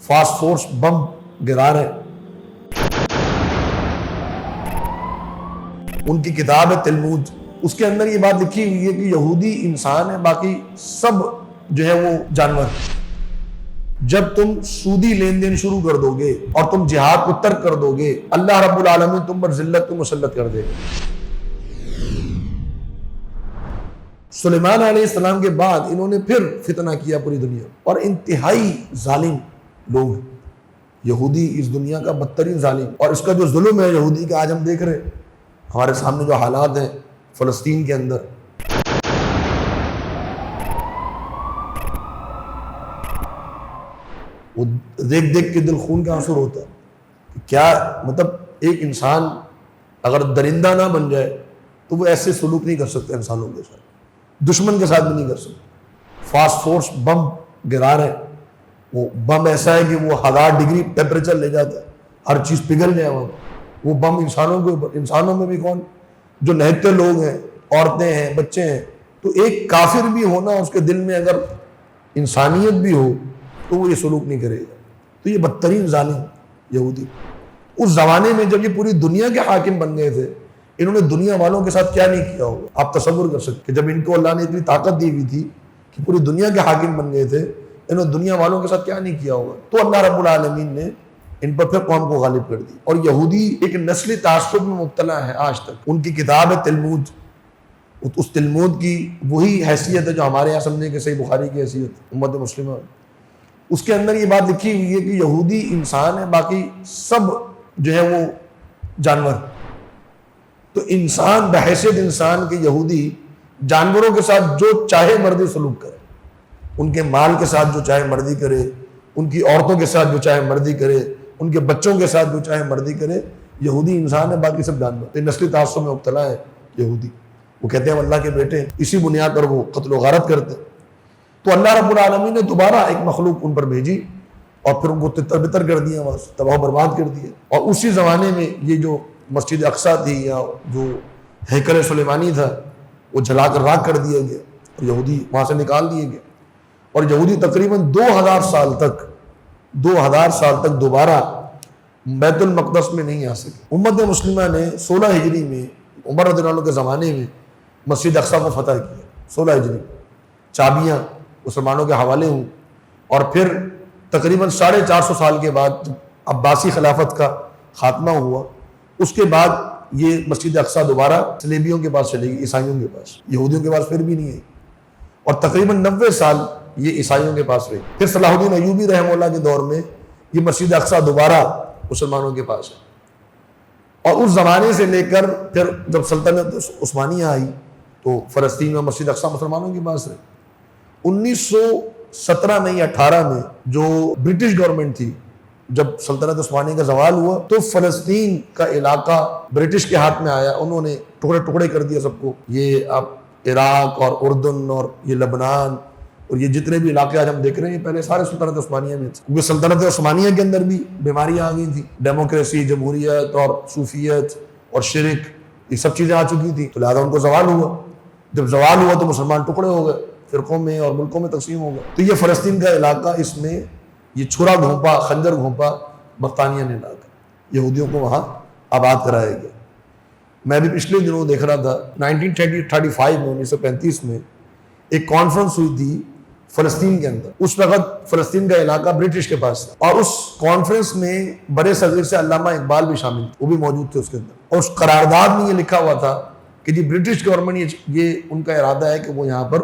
Phosphorus bomb گرا رہے. ان کی کتاب ہے تلمود، اس کے اندر یہ بات لکھی ہوئی ہے کہ یہودی انسان ہے، باقی سب جو ہے وہ جانور. جب تم سودی لین دین شروع کر دو گے اور تم جہاد کو ترک کر دو گے، اللہ رب العالمین تم پر ذلت کو مسلط کر دے گا. سلیمان علیہ السلام کے بعد انہوں نے پھر فتنہ کیا پوری دنیا، اور انتہائی ظالم لوگ ہیں. یہودی اس دنیا کا بدترین ظالم، اور اس کا جو ظلم ہے یہودی کا آج ہم دیکھ رہے ہیں ہمارے سامنے جو حالات ہیں فلسطین کے اندر. وہ دیکھ دیکھ کے دل خون کا آنسو ہوتا ہے کہ کیا مطلب ایک انسان اگر درندہ نہ بن جائے تو وہ ایسے سلوک نہیں کر سکتے انسانوں کے ساتھ، دشمن کے ساتھ بھی نہیں کر سکتے. فاسفورس بم گرا رہے، وہ بم ایسا ہے کہ وہ 1000 ڈگری ٹیمپریچر لے جاتا ہے، ہر چیز پگھل جائے وہاں. وہ بم انسانوں میں بھی کون جو نہتے لوگ ہیں، عورتیں ہیں، بچے ہیں. تو ایک کافر بھی ہونا اس کے دل میں اگر انسانیت بھی ہو تو وہ یہ سلوک نہیں کرے گا. تو یہ بدترین ظالم یہودی. اس زمانے میں جب یہ پوری دنیا کے حاکم بن گئے تھے، انہوں نے دنیا والوں کے ساتھ کیا نہیں کیا ہوگا. آپ تصور کر سکتے کہ جب ان کو اللہ نے اتنی طاقت دی ہوئی تھی کہ پوری دنیا کے حاکم بن گئے تھے، انہوں نے دنیا والوں کے ساتھ کیا نہیں کیا ہوگا. تو اللہ رب العالمین نے ان پر پھر قوم کو غالب کر دی. اور یہودی ایک نسلی تعصب میں مبتلا ہے آج تک. ان کی کتاب ہے تلمود، اس تلمود کی وہی حیثیت ہے جو ہمارے یہاں سمجھے کہ صحیح بخاری کی حیثیت امت مسلمہ. اس کے اندر یہ بات لکھی ہوئی ہے کہ یہودی انسان ہے، باقی سب جو ہے وہ جانور. تو انسان بحیثیت انسان کے یہودی جانوروں کے ساتھ جو چاہے مردی سلوک کرے، ان کے مال کے ساتھ جو چاہے مردی کرے، ان کی عورتوں کے ساتھ جو چاہے مردی کرے، ان کے بچوں کے ساتھ جو چاہے مردی کرے. یہودی انسان ہے، باقی سب جانور. تو نسلی تعصب میں مبتلا ہے یہودی. وہ کہتے ہیں ہم اللہ کے بیٹے ہیں، اسی بنیاد پر وہ قتل و غارت کرتے ہیں. تو اللہ رب العالمین نے دوبارہ ایک مخلوق ان پر بھیجی اور پھر ان کو تتر بتر کر دیا، تباہ و برباد کر دیا. اور اسی زمانے میں یہ جو مسجد اقصیٰ تھی یا جو ہیکل سلیمانی تھا وہ جلا کر راکھ کر دیا گیا اور یہودی وہاں سے نکال دیے گئے. اور یہودی تقریباً 2000 سال تک دوبارہ بیت المقدس میں نہیں آ سکے. امت مسلمہ نے 16 ہجری میں عمر رضی اللہ عنہ کے زمانے میں مسجد اقصیٰ کو فتح کیا. 16 ہجری چابیاں مسلمانوں کے حوالے ہوں. اور پھر تقریباً 450 سال کے بعد جب عباسی خلافت کا خاتمہ ہوا، اس کے بعد یہ مسجد اقصیٰ دوبارہ صلیبیوں کے پاس چلے گی، عیسائیوں کے پاس. یہودیوں کے پاس پھر بھی نہیں ہے. اور تقریباً 90 سال یہ عیسائیوں کے پاس رہی. پھر صلاح الدین ایوبی رحمہ اللہ کے دور میں یہ مسجد اقصیٰ دوبارہ مسلمانوں کے پاس ہے. اور اس زمانے سے لے کر پھر جب سلطنت عثمانیہ آئی تو فلسطین میں مسجد اقصیٰ مسلمانوں کے پاس رہی. 1917 میں یا 18 میں جو برٹش گورنمنٹ تھی، جب سلطنت عثمانیہ کا زوال ہوا تو فلسطین کا علاقہ برٹش کے ہاتھ میں آیا. انہوں نے ٹکڑے ٹکڑے کر دیا سب کو. یہ اب عراق اور اردن اور یہ لبنان اور یہ جتنے بھی علاقے آج ہم دیکھ رہے ہیں پہلے سارے سلطنت عثمانیہ میں تھے. کیونکہ سلطنت عثمانیہ کے اندر بھی بیماریاں آ گئی تھیں، ڈیموکریسی، جمہوریت اور صوفیت اور شرک، یہ سب چیزیں آ چکی تھیں. تو لہٰذا ان کو زوال ہوا. جب زوال ہوا تو مسلمان ٹکڑے ہو گئے، فرقوں میں اور ملکوں میں تقسیم ہو گئے. تو یہ فلسطین کا علاقہ، اس میں یہ چھرا گھونپا، خنجر گھونپا برطانیہ نے لا کر یہودیوں کو وہاں آباد کرایا گیا. میں بھی پچھلے دنوں دیکھ رہا تھا 1935 میں 1935 میں ایک کانفرنس ہوئی تھی فلسطین کے اندر. اس وقت فلسطین کا علاقہ برٹش کے پاس تھا، اور اس کانفرنس میں برے صغیر سے علامہ اقبال بھی شامل تھے، وہ بھی موجود تھے اس کے اندر. اور اس قرارداد میں یہ لکھا ہوا تھا کہ جی برٹش گورنمنٹ یہ ان کا ارادہ ہے کہ وہ یہاں پر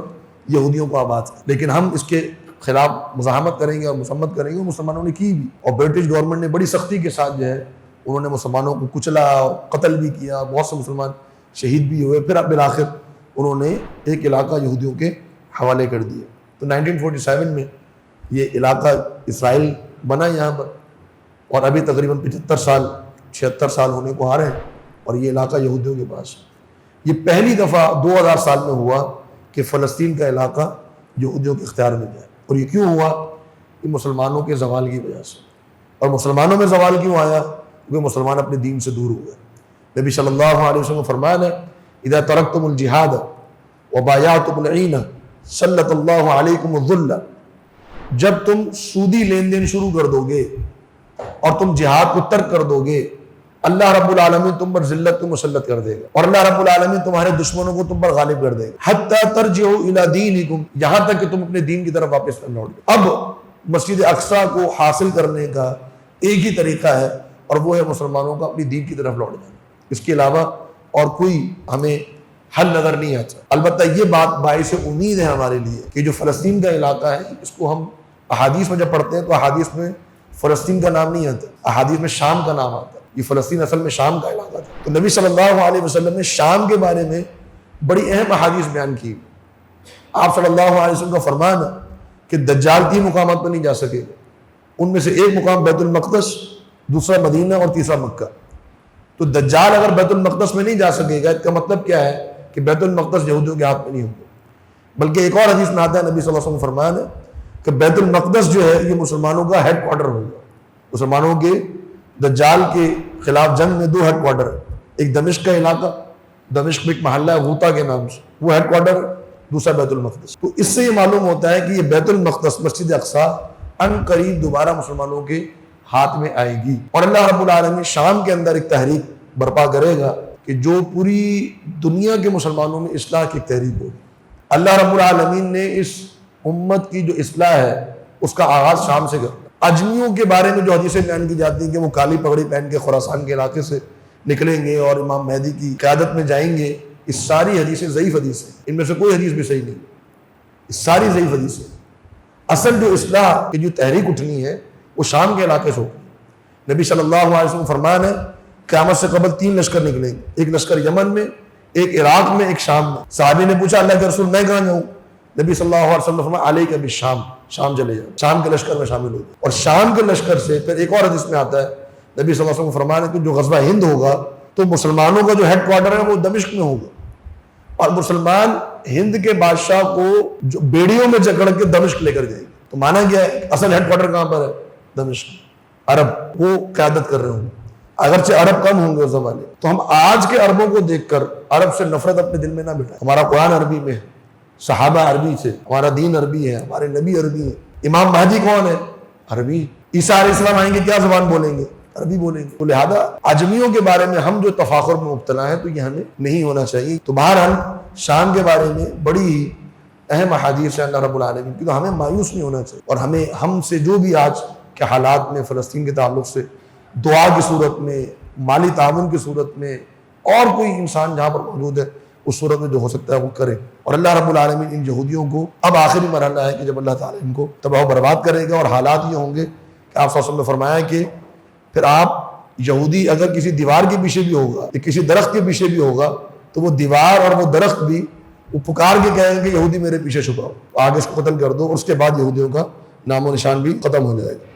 یہودیوں کو آباد کریں، لیکن ہم اس کے خلاف مزاحمت کریں گے اور مذمت کریں گے. مسلمانوں نے کی بھی، اور برٹش گورنمنٹ نے بڑی سختی کے ساتھ جو ہے انہوں نے مسلمانوں کو کچلا اور قتل بھی کیا، بہت سے مسلمان شہید بھی ہوئے. پھر بالآخر انہوں نے ایک علاقہ یہودیوں کے حوالے کر دیا. تو 1947 میں یہ علاقہ اسرائیل بنا یہاں پر، اور ابھی تقریباً 76 سال ہونے کو آ رہے ہیں اور یہ علاقہ یہودیوں کے پاس. یہ پہلی دفعہ 2000 سال میں ہوا کہ فلسطین کا علاقہ یہودیوں کے اختیار میں جائے. اور یہ کیوں ہوا؟ کہ مسلمانوں کے زوال کی وجہ سے. اور مسلمانوں میں زوال کیوں آیا؟ کیونکہ مسلمان اپنے دین سے دور ہو گئے. نبی صلی اللہ علیہ وسلم نے فرمایا ہے اذا ترکتم الجہاد وبایعتم العین سلط اللہ علیکم الذل. جب تم سودی لین دین شروع کر دو گے اور تم جہاد کو ترک کر دو گے، اللہ رب العالمین تم پر ذلت کو مسلط کر دے گا، اور اللہ رب العالمین تمہارے دشمنوں کو تم پر غالب کر دے گا، حتی ترجعوا الی دینکم، یہاں تک کہ تم اپنے دین کی طرف واپس لوٹ گئے۔ اب مسجد اقصیٰ کو حاصل کرنے کا ایک ہی طریقہ ہے، اور وہ ہے مسلمانوں کا اپنی دین کی طرف لوٹ جانا، اس کے علاوہ اور کوئی ہمیں حل نظر نہیں آتا۔ البتہ یہ بات باعث امید ہے ہمارے لیے کہ جو فلسطین کا علاقہ ہے، اس کو ہم احادیث میں جب پڑھتے ہیں تو احادیث میں فلسطین کا نام نہیں آتا، احادیث میں شام کا نام آتا ہے۔ یہ فلسطین اصل میں شام کا علاقہ تھا۔ تو نبی صلی اللہ علیہ وسلم نے شام کے بارے میں بڑی اہم احادیث بیان کی۔ آپ صلی اللہ علیہ وسلم کا فرمان ہے کہ دجال 3 مقامات پر نہیں جا سکے گا، ان میں سے ایک مقام بیت المقدس، دوسرا مدینہ اور تیسرا مکہ۔ تو دجال اگر بیت المقدس میں نہیں جا سکے گا، اس کا مطلب کیا ہے کہ بیت المقدس یہودیوں کے ہاتھ میں نہیں ہوگا، بلکہ ایک اور حدیث میں آتا ہے، نبی صلی اللہ علیہ وسلم کا فرمان ہے کہ بیت المقدس جو ہے یہ مسلمانوں کا ہیڈ کوارٹر ہوگا۔ مسلمانوں کے دجال کے خلاف جنگ میں 2 ہیڈ کوارٹر ہے، ایک دمشق کا علاقہ، دمشق میں ایک محلہ ہے غوطہ کے نام سے، وہ ہیڈ کوارٹر ہے، دوسرا بیت المقدس۔ تو اس سے یہ معلوم ہوتا ہے کہ یہ بیت المقدس، مسجد اقصیٰ، ان قریب دوبارہ مسلمانوں کے ہاتھ میں آئے گی، اور اللہ رب العالمین شام کے اندر ایک تحریک برپا کرے گا کہ جو پوری دنیا کے مسلمانوں میں اصلاح کی ایک تحریک ہوگی۔ اللہ رب العالمین نے اس امت کی جو اصلاح ہے اس کا آغاز شام سے کرنا۔ اجمیوں کے بارے میں جو حدیثیں بیان کی جاتی ہیں کہ وہ کالی پگڑی پہن کے خراسان کے علاقے سے نکلیں گے اور امام مہدی کی قیادت میں جائیں گے، اس ساری حدیثیں ضعیف حدیث ہیں، ان میں سے کوئی حدیث بھی صحیح نہیں، اس ساری ضعیف حدیثیں۔ اصل جو اصلاح کی جو تحریک اٹھنی ہے وہ شام کے علاقے سے ہوگی۔ نبی صلی اللہ علیہ وسلم فرمان ہے قیامت سے قبل 3 لشکر نکلیں گے، ایک لشکر یمن میں، ایک عراق میں، ایک شام میں۔ صحابی نے پوچھا اللہ کے رسول میں کہاں جاؤں؟ نبی صلی اللہ علیہ وسلم نے فرمایا علیک بالشام، شام چلے جاؤ، شام کے لشکر میں شامل ہو جائے۔ اور شام کے لشکر سے پھر ایک اور حدیث میں آتا ہے، نبی صلی اللہ علیہ وسلم فرمایا کہ جو غزوہ ہند ہوگا تو مسلمانوں کا جو ہیڈ کوارٹر ہے وہ دمشق میں ہوگا، اور مسلمان ہند کے بادشاہ کو جو بیڑیوں میں جکڑ کے دمشق لے کر جائیں گے۔ تو مانا گیا ہے اصل ہیڈ کوارٹر کہاں پر ہے؟ دمشق، عرب وہ قیادت کر رہے ہوں گے، اگرچہ عرب کم ہوں گے اس زمانے۔ تو ہم آج کے عربوں کو دیکھ کر عرب سے نفرت اپنے دل میں نہ بٹھائیں۔ ہمارا قرآن عربی میں ہے، صحابہ عربی سے، ہمارا دین عربی ہے، ہمارے نبی عربی ہے، امام مہدی کون ہے؟ عربی۔ عیسیٰ علیہ السلام آئیں گے کیا زبان بولیں گے؟ عربی بولیں گے۔ تو لہذا اجمیوں کے بارے میں ہم جو تفاخر میں مبتلا ہیں تو یہ ہمیں نہیں ہونا چاہیے۔ تو بہرحال شام کے بارے میں بڑی ہی اہم احادیث ہے اللہ رب العالمین کی، تو ہمیں مایوس نہیں ہونا چاہیے، اور ہم سے جو بھی آج کے حالات میں فلسطین کے تعلق سے دعا کی صورت میں، مالی تعاون کی صورت میں، اور کوئی انسان جہاں پر موجود ہے اس صورت میں جو ہو سکتا ہے وہ کرے، اور اللہ رب العالمین ان یہودیوں کو، اب آخری مرحلہ ہے کہ جب اللہ تعالیٰ ان کو تباہ و برباد کرے گا، اور حالات یہ ہوں گے کہ آپ صلی اللہ علیہ وسلم نے فرمایا کہ پھر آپ یہودی اگر کسی دیوار کے پیچھے بھی ہوگا یا کسی درخت کے پیچھے بھی ہوگا تو وہ دیوار اور وہ درخت بھی وہ پکار کے کہیں گے یہودی میرے پیچھے چھپاؤ، آگے اس کو قتل کر دو، اور اس کے بعد یہودیوں کا نام و نشان بھی ختم ہو جائے گا۔